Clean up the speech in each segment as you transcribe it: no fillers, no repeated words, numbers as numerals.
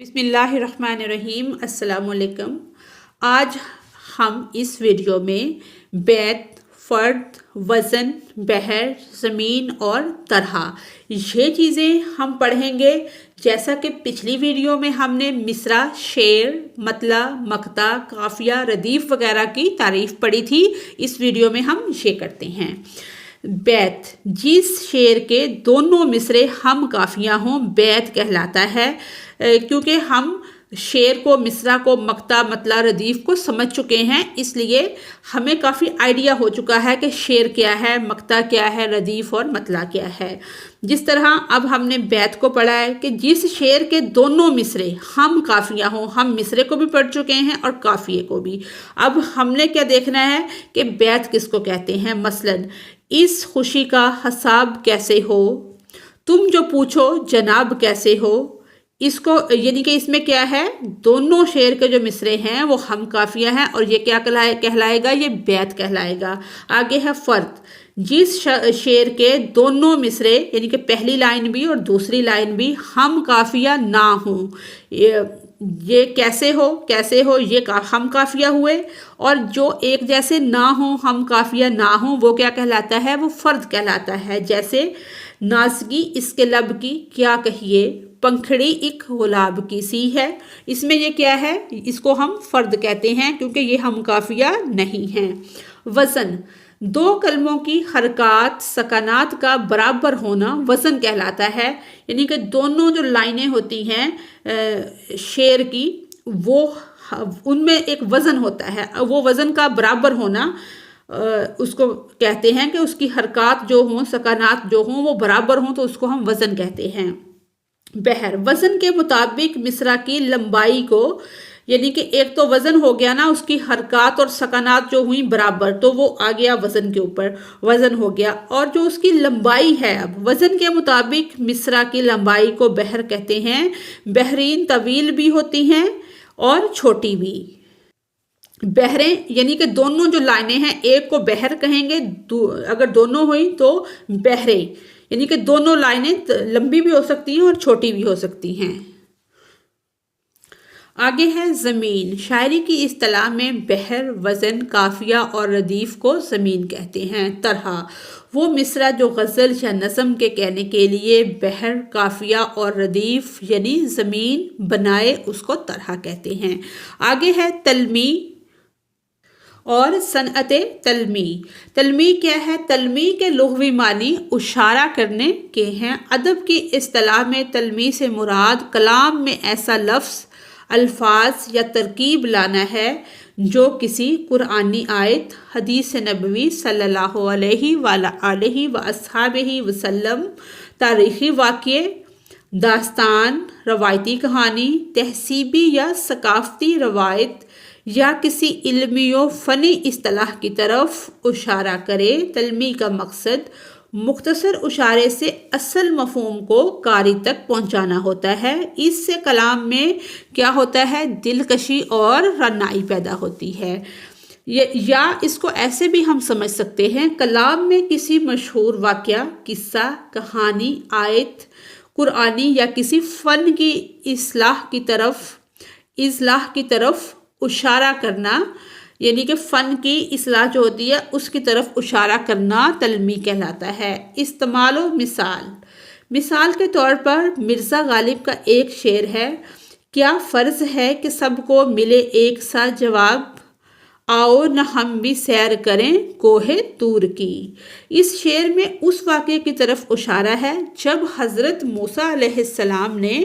بسم اللہ الرحمن الرحیم۔ السلام علیکم۔ آج ہم اس ویڈیو میں بیت، فرد، وزن، بحر، زمین اور طرح یہ چیزیں ہم پڑھیں گے۔ جیسا کہ پچھلی ویڈیو میں ہم نے مصرع، شعر، مطلع، مقطع، قافیہ، ردیف وغیرہ کی تعریف پڑھی تھی، اس ویڈیو میں ہم یہ کرتے ہیں۔ بیت، جس شعر کے دونوں مصرے ہم قافیہ ہوں بیت کہلاتا ہے۔ کیونکہ ہم شعر کو، مصرع کو، مقطع، مطلع، ردیف کو سمجھ چکے ہیں، اس لیے ہمیں کافی آئیڈیا ہو چکا ہے کہ شعر کیا ہے، مقطع کیا ہے، ردیف اور مطلع کیا ہے۔ جس طرح اب ہم نے بیت کو پڑھا ہے کہ جس شعر کے دونوں مصرے ہم قافیہ ہوں، ہم مصرے کو بھی پڑھ چکے ہیں اور قافیے کو بھی۔ اب ہم نے کیا دیکھنا ہے کہ بیت کس کو کہتے ہیں۔ مثلاً اس خوشی کا حساب کیسے ہو، تم جو پوچھو جناب کیسے ہو، اس کو یعنی کہ اس میں کیا ہے، دونوں شعر کے جو مصرے ہیں وہ ہم قافیہ ہیں اور یہ کیا کہلائے گا، یہ بیت کہلائے گا۔ آگے ہے فرد، جس شعر کے دونوں مصرے یعنی کہ پہلی لائن بھی اور دوسری لائن بھی ہم قافیہ نہ ہوں، یہ کیسے ہو یہ ہم قافیہ ہوئے، اور جو ایک جیسے نہ ہوں، ہم قافیہ نہ ہوں، وہ کیا کہلاتا ہے، وہ فرد کہلاتا ہے۔ جیسے نازگی اس کے لب کی کیا کہیے، پنکھڑی ایک گلاب کی سی ہے، اس میں یہ کیا ہے، اس کو ہم فرد کہتے ہیں کیونکہ یہ ہم قافیہ نہیں ہیں۔ وزن، دو کلموں کی حرکات سکنات کا برابر ہونا وزن کہلاتا ہے۔ یعنی کہ دونوں جو لائنیں ہوتی ہیں شعر کی، وہ ان میں ایک وزن ہوتا ہے، وہ وزن کا برابر ہونا اس کو کہتے ہیں کہ اس کی حرکات جو ہوں، سکنات جو ہوں وہ برابر ہوں تو اس کو ہم وزن کہتے ہیں۔ بحر، وزن کے مطابق مصرع کی لمبائی کو، یعنی کہ ایک تو وزن ہو گیا نا، اس کی حرکات اور سکنات جو ہوئیں برابر تو وہ آ گیا وزن کے اوپر، وزن ہو گیا۔ اور جو اس کی لمبائی ہے، اب وزن کے مطابق مصرع کی لمبائی کو بحر کہتے ہیں۔ بحرین طویل بھی ہوتی ہیں اور چھوٹی بھی۔ بحریں یعنی کہ دونوں جو لائنیں ہیں، ایک کو بحر کہیں گے، اگر دونوں ہوئی تو بحریں، یعنی کہ دونوں لائنیں لمبی بھی ہو سکتی ہیں اور چھوٹی بھی ہو سکتی ہیں۔ آگے ہے زمین، شاعری کی اصطلاح میں بحر، وزن، قافیہ اور ردیف کو زمین کہتے ہیں۔ طرح، وہ مصرع جو غزل یا نظم کے کہنے کے لیے بحر، قافیہ اور ردیف یعنی زمین بنائے، اس کو طرح کہتے ہیں۔ آگے ہے تلمیع اور صنعت تلمیع۔ تلمیع کیا ہے؟ تلمیع کے لغوی معنی اشارہ کرنے کے ہیں۔ ادب کی اصطلاح میں تلمیع سے مراد کلام میں ایسا لفظ، الفاظ یا ترکیب لانا ہے جو کسی قرآنی آیت، حدیث نبوی صلی اللہ علیہ وآلہ وصحبہ وسلم، تاریخی واقعے، داستان، روایتی کہانی، تہذیبی یا ثقافتی روایت یا کسی علمی و فنی اصطلاح کی طرف اشارہ کرے۔ تلمیع کا مقصد مختصر اشارے سے اصل مفہوم کو قاری تک پہنچانا ہوتا ہے۔ اس سے کلام میں کیا ہوتا ہے، دلکشی اور رعنائی پیدا ہوتی ہے۔ یا اس کو ایسے بھی ہم سمجھ سکتے ہیں، کلام میں کسی مشہور واقعہ، قصہ، کہانی، آیت قرآنی یا کسی فن کی اصلاح کی طرف اشارہ کرنا، یعنی کہ فن کی اصلاح جو ہوتی ہے اس کی طرف اشارہ کرنا تلمیع کہلاتا ہے۔ استعمال و مثال کے طور پر مرزا غالب کا ایک شعر ہے، کیا فرض ہے کہ سب کو ملے ایک سا جواب، آؤ نہ ہم بھی سیر کریں کوہ طور کی۔ اس شعر میں اس واقعے کی طرف اشارہ ہے جب حضرت موسیٰ علیہ السلام نے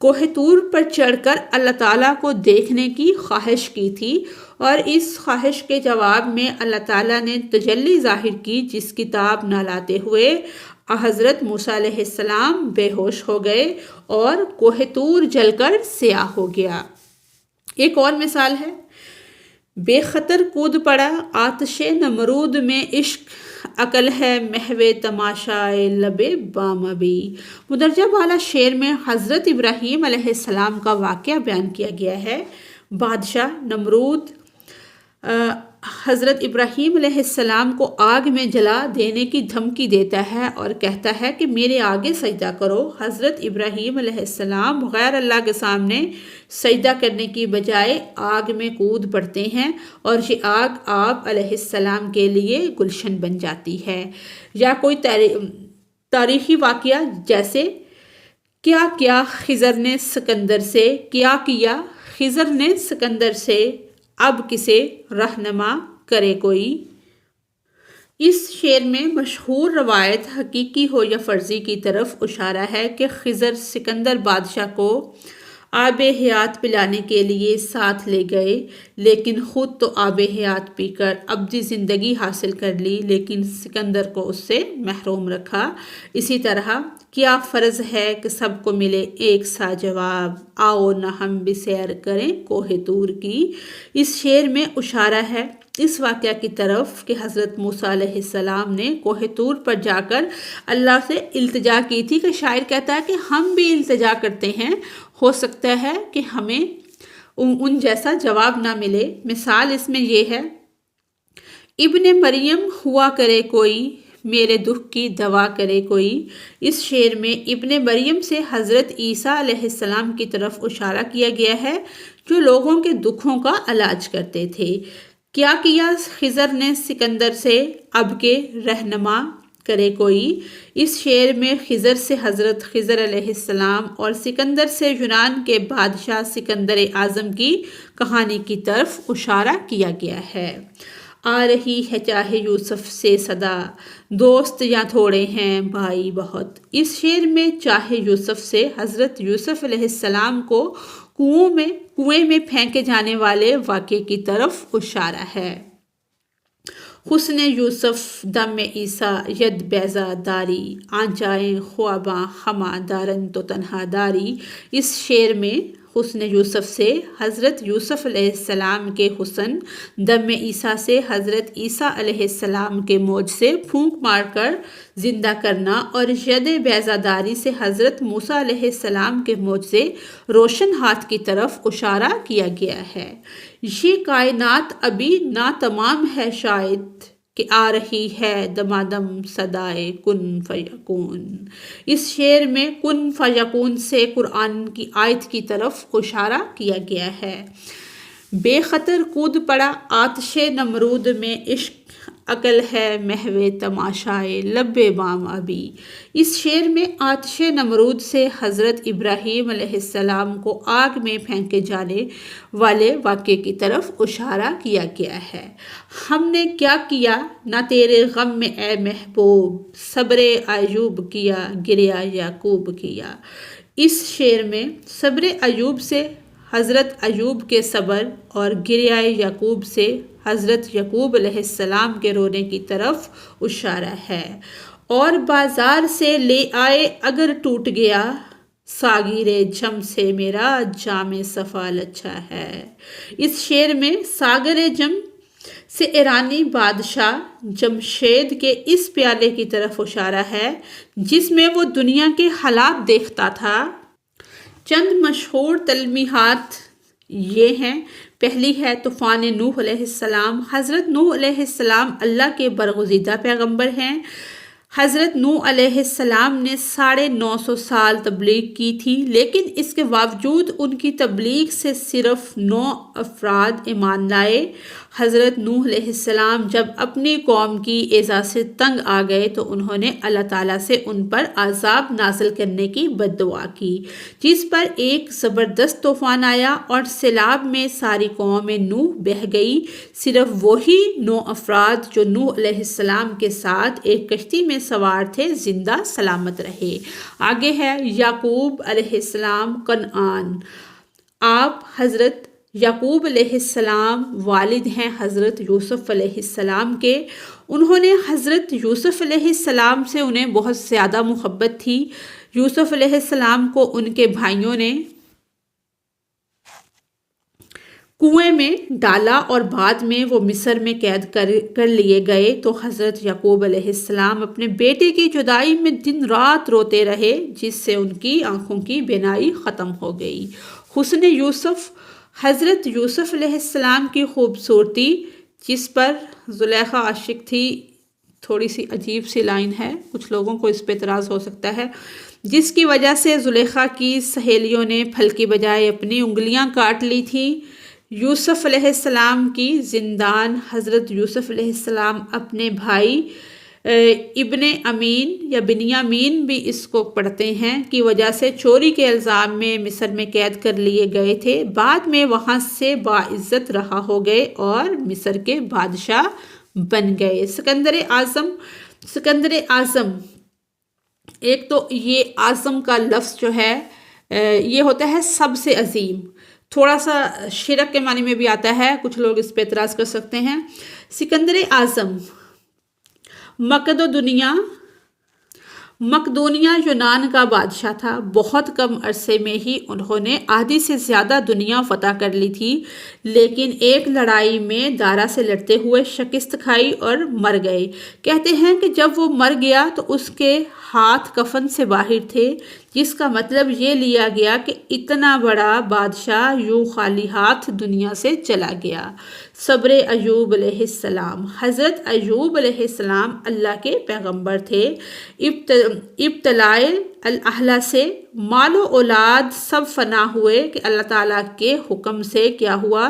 کوہ طور پر چڑھ کر اللہ تعالیٰ کو دیکھنے کی خواہش کی تھی، اور اس خواہش کے جواب میں اللہ تعالیٰ نے تجلی ظاہر کی، جس کی تاب نہ لاتے ہوئے حضرت موسیٰ علیہ السلام بے ہوش ہو گئے اور کوہ طور جل کر سیاہ ہو گیا۔ ایک اور مثال ہے، بے خطر کود پڑا آتش نمرود میں عشق، عقل ہے محو تماشائے لب بام ابھی۔ مندرجہ بالا شعر میں حضرت ابراہیم علیہ السلام کا واقعہ بیان کیا گیا ہے۔ بادشاہ نمرود حضرت ابراہیم علیہ السلام کو آگ میں جلا دینے کی دھمکی دیتا ہے اور کہتا ہے کہ میرے آگے سجدہ کرو۔ حضرت ابراہیم علیہ السلام غیر اللہ کے سامنے سجدہ کرنے کی بجائے آگ میں کود پڑتے ہیں اور یہ آگ آپ علیہ السلام کے لیے گلشن بن جاتی ہے۔ یا کوئی تاریخی واقعہ جیسے کیا خضر نے سکندر سے کیا خضر نے سکندر سے، اب کسے رہنما کرے کوئی۔ اس شعر میں مشہور روایت حقیقی ہو یا فرضی کی طرف اشارہ ہے کہ خضر سکندر بادشاہ کو آب حیات پلانے کے لیے ساتھ لے گئے، لیکن خود تو آب حیات پی کر ابدی زندگی حاصل کر لی، لیکن سکندر کو اس سے محروم رکھا۔ اسی طرح کیا فرض ہے کہ سب کو ملے ایک سا جواب، آؤ نہ ہم بھی سیر کریں کوہ طور کی۔ اس شعر میں اشارہ ہے اس واقعہ کی طرف کہ حضرت موسیٰ علیہ السلام نے کوہ طور پر جا کر اللہ سے التجا کی تھی، کہ شاعر کہتا ہے کہ ہم بھی التجا کرتے ہیں، ہو سکتا ہے کہ ہمیں ان جیسا جواب نہ ملے۔ مثال اس میں یہ ہے، ابن مریم ہوا کرے کوئی، میرے دکھ کی دوا کرے کوئی۔ اس شعر میں ابن مریم سے حضرت عیسیٰ علیہ السلام کی طرف اشارہ کیا گیا ہے، جو لوگوں کے دکھوں کا علاج کرتے تھے۔ کیا خضر نے سکندر سے، اب کے رہنما کرے کوئی۔ اس شعر میں خضر سے حضرت خضر علیہ السلام اور سکندر سے یونان کے بادشاہ سکندر اعظم کی کہانی کی طرف اشارہ کیا گیا ہے۔ آ رہی ہے چاہے یوسف سے صدا، دوست یا تھوڑے ہیں بھائی بہت۔ اس شعر میں چاہے یوسف سے حضرت یوسف علیہ السلام کو کنویں میں پھینکے جانے والے واقعے کی طرف اشارہ ہے۔ حسن یوسف دم عیسیٰ ید بیضا داری، آنچائیں خواباں ہما دارن تو تنہا داری۔ اس شعر میں حسن یوسف سے حضرت یوسف علیہ السلام کے حسن، دم عیسیٰ سے حضرت عیسیٰ علیہ السلام کے موج سے پھونک مار کر زندہ کرنا، اور ید بیضا داری سے حضرت موسیٰ علیہ السلام کے موج سے روشن ہاتھ کی طرف اشارہ کیا گیا ہے۔ یہ کائنات ابھی ناتمام ہے شاید، کہ آ رہی ہے دمادم صدائے کن فیکون۔ اس شعر میں کن فیکون سے قرآن کی آیت کی طرف اشارہ کیا گیا ہے۔ بے خطر کود پڑا آتش نمرود میں، عشق عقل ہے محو تماشائے لب بام ابھی۔ اس شعر میں آتش نمرود سے حضرت ابراہیم علیہ السلام کو آگ میں پھینکے جانے والے واقعے کی طرف اشارہ کیا گیا ہے۔ ہم نے کیا نہ تیرے غم میں اے محبوب، صبر ایوب کیا گریا یعقوب کیا۔ اس شعر میں صبر ایوب سے حضرت ایوب کے صبر اور گریہ یعقوب سے حضرت یعقوب علیہ السلام کے رونے کی طرف اشارہ ہے۔ اور بازار سے لے آئے اگر ٹوٹ گیا، ساغر جم سے میرا جام صفا لچھا ہے۔ اس شعر میں ساغر جم سے ایرانی بادشاہ جمشید کے اس پیالے کی طرف اشارہ ہے جس میں وہ دنیا کے حالات دیکھتا تھا۔ چند مشہور تلمیحات یہ ہیں۔ پہلی ہے طوفان نوح علیہ السلام۔ حضرت نوح علیہ السلام اللہ کے برگزیدہ پیغمبر ہیں۔ حضرت نوح علیہ السلام نے 950 سال تبلیغ کی تھی، لیکن اس کے باوجود ان کی تبلیغ سے صرف 9 افراد ایمان لائے۔ حضرت نوح علیہ السلام جب اپنی قوم کی ایذا سے تنگ آ گئے تو انہوں نے اللہ تعالیٰ سے ان پر عذاب نازل کرنے کی بد دعا کی، جس پر ایک زبردست طوفان آیا اور سیلاب میں ساری قوم نوح بہہ گئی۔ صرف وہی 9 افراد جو نوح علیہ السلام کے ساتھ ایک کشتی میں سوار تھے زندہ سلامت رہے۔ آگے ہے یعقوب علیہ السلام کنعان۔ آپ حضرت یعقوب علیہ السلام والد ہیں حضرت یوسف علیہ السلام کے۔ انہوں نے حضرت یوسف علیہ السلام سے انہیں بہت زیادہ محبت تھی۔ یوسف علیہ السلام کو ان کے بھائیوں نے کنویں میں ڈالا اور بعد میں وہ مصر میں قید کر لیے گئے تو حضرت یعقوب علیہ السلام اپنے بیٹے کی جدائی میں دن رات روتے رہے، جس سے ان کی آنکھوں کی بینائی ختم ہو گئی۔ حسن یوسف، حضرت یوسف علیہ السلام کی خوبصورتی جس پر زلیخا عاشق تھی. تھوڑی سی عجیب سی لائن ہے، کچھ لوگوں کو اس پہ اعتراض ہو سکتا ہے. جس کی وجہ سے زلیخا کی سہیلیوں نے پھل کی بجائے اپنی انگلیاں کاٹ لی تھی. یوسف علیہ السلام کی زندان. حضرت یوسف علیہ السلام اپنے بھائی ابن امین یا بنیامین بھی اس کو پڑھتے ہیں کی وجہ سے چوری کے الزام میں مصر میں قید کر لیے گئے تھے. بعد میں وہاں سے باعزت رہا ہو گئے اور مصر کے بادشاہ بن گئے. سکندر اعظم ایک تو یہ اعظم کا لفظ جو ہے یہ ہوتا ہے سب سے عظیم. تھوڑا سا شرک کے معنی میں بھی آتا ہے، کچھ لوگ اس پہ اعتراض کر سکتے ہیں. سکندر اعظم مقدونیہ یونان کا بادشاہ تھا. بہت کم عرصے میں ہی انہوں نے آدھی سے زیادہ دنیا فتح کر لی تھی، لیکن ایک لڑائی میں دارا سے لڑتے ہوئے شکست کھائی اور مر گئے. کہتے ہیں کہ جب وہ مر گیا تو اس کے ہاتھ کفن سے باہر تھے، جس کا مطلب یہ لیا گیا کہ اتنا بڑا بادشاہ یوں خالی ہاتھ دنیا سے چلا گیا. صبر ایوب علیہ السلام. حضرت ایوب علیہ السلام اللہ کے پیغمبر تھے. ابتلائے الاہل سے مال و اولاد سب فنا ہوئے کہ اللہ تعالیٰ کے حکم سے کیا ہوا،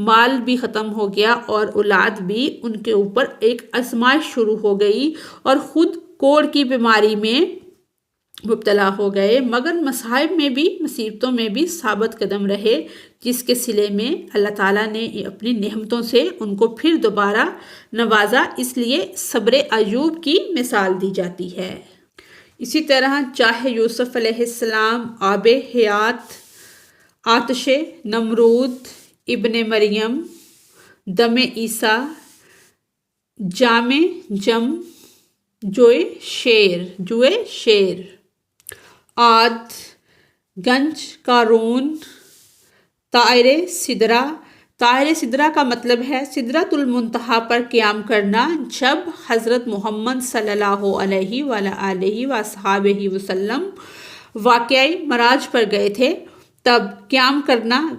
مال بھی ختم ہو گیا اور اولاد بھی. ان کے اوپر ایک آزمائش شروع ہو گئی اور خود کوڑ کی بیماری میں مبتلا ہو گئے، مگر مصائب میں بھی مصیبتوں میں بھی ثابت قدم رہے، جس کے صلے میں اللہ تعالیٰ نے اپنی نعمتوں سے ان کو پھر دوبارہ نوازا. اس لیے صبر ایوب کی مثال دی جاتی ہے. اسی طرح چاہے یوسف علیہ السلام، آب حیات، آتش نمرود، ابن مریم، دم عیسیٰ، جام جم، جوئے شیر، عاد، گنج قارون، طائر سدرہ کا مطلب ہے سدرۃ المنتہا پر قیام کرنا. جب حضرت محمد صلی اللہ علیہ وآلہ وصحبہ وسلم واقعی معراج پر گئے تھے، تب قیام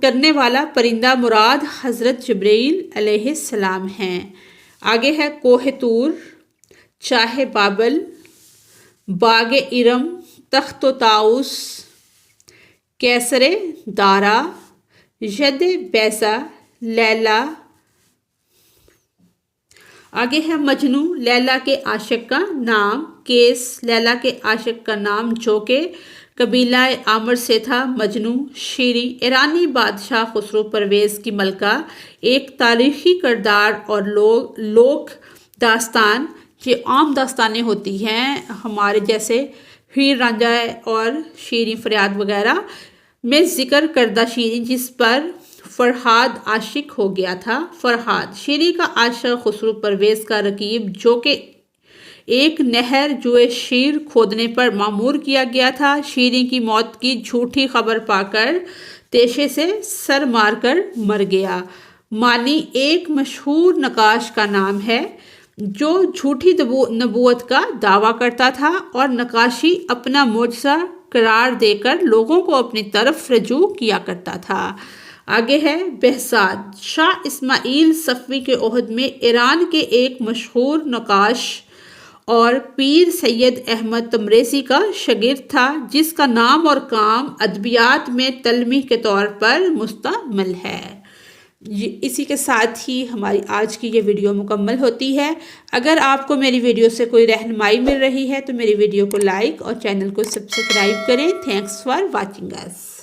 کرنے والا پرندہ مراد حضرت جبرائیل علیہ السلام ہیں. آگے ہے کوہ طور، چاہ بابل، باغ ارم، تخت و طاؤس، کیسر دارا، ید بیضا، لیلا. آگے ہے مجنو، لیلا کے عاشق کا نام. کیس، لیلا کے عاشق کا نام جو کہ قبیلہ عامر سے تھا. مجنو. شیری، ایرانی بادشاہ خسرو پرویز کی ملکہ. ایک تاریخی کردار اور لوک داستان. یہ عام داستانیں ہوتی ہیں ہمارے جیسے ہیر رانجھا اور شیریں فریاد وغیرہ میں ذکر کردہ شیریں، جس پر فرہاد عاشق ہو گیا تھا. فرہاد شیریں کا عاشق خسرو پرویز کا رقیب، جو کہ ایک نہر جوئے شیر کھودنے پر مامور کیا گیا تھا. شیریں کی موت کی جھوٹی خبر پا کر تیشے سے سر مار کر مر گیا. مانی ایک مشہور نقاش کا نام ہے جو جھوٹی نبوت کا دعویٰ کرتا تھا اور نقاشی اپنا معجزہ قرار دے کر لوگوں کو اپنی طرف رجوع کیا کرتا تھا. آگے ہے بہزاد. شاہ اسماعیل صفوی کے عہد میں ایران کے ایک مشہور نقاش اور پیر سید احمد تبریزی کا شاگرد تھا، جس کا نام اور کام ادبیات میں تلمیح کے طور پر مستعمل ہے. اسی کے ساتھ ہی ہماری آج کی یہ ویڈیو مکمل ہوتی ہے. اگر آپ کو میری ویڈیو سے کوئی رہنمائی مل رہی ہے تو میری ویڈیو کو لائک اور چینل کو سبسکرائب کریں. Thanks for watching us.